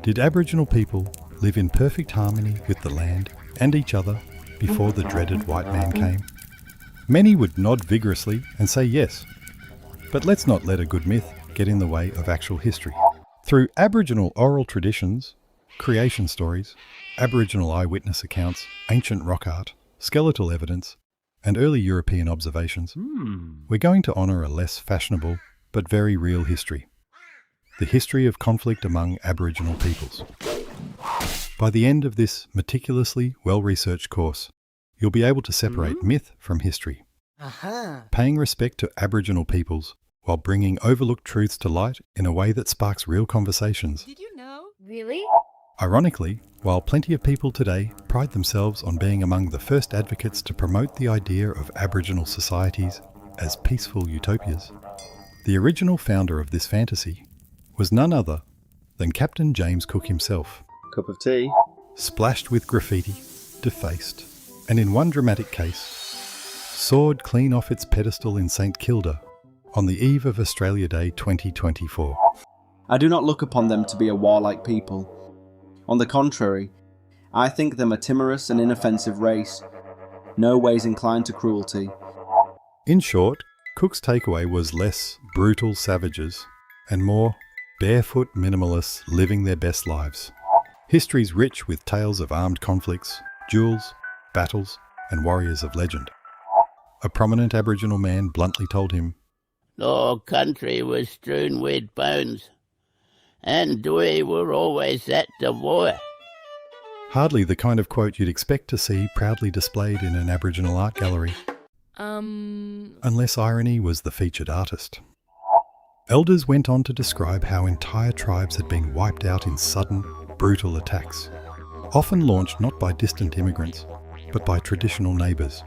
Did Aboriginal people live in perfect harmony with the land and each other before the dreaded white man came? Many would nod vigorously and say yes. But let's not let a good myth get in the way of actual history. Through Aboriginal oral traditions, creation stories, Aboriginal eyewitness accounts, ancient rock art, skeletal evidence, and early European observations, we're going to honour a less fashionable but very real history. The history of conflict among Aboriginal peoples. By the end of this meticulously well-researched course, you'll be able to separate myth from history, paying respect to Aboriginal peoples while bringing overlooked truths to light in a way that sparks real conversations. Did you know? Really? Ironically, while plenty of people today pride themselves on being among the first advocates to promote the idea of Aboriginal societies as peaceful utopias, the original founder of this fantasy was none other than Captain James Cook himself. Cup of tea. Splashed with graffiti, defaced, and in one dramatic case, soared clean off its pedestal in St Kilda on the eve of Australia Day 2024. I do not look upon them to be a warlike people. On the contrary, I think them a timorous and inoffensive race, no ways inclined to cruelty. In short, Cook's takeaway was less brutal savages and more barefoot minimalists living their best lives. History's rich with tales of armed conflicts, duels, battles, and warriors of legend. A prominent Aboriginal man bluntly told him, "Our country was strewn with bones, and we were always at the war." hardly the kind of quote you'd expect to see proudly displayed in an Aboriginal art gallery. Unless irony was the featured artist. Elders went on to describe how entire tribes had been wiped out in sudden, brutal attacks, often launched not by distant immigrants, but by traditional neighbours.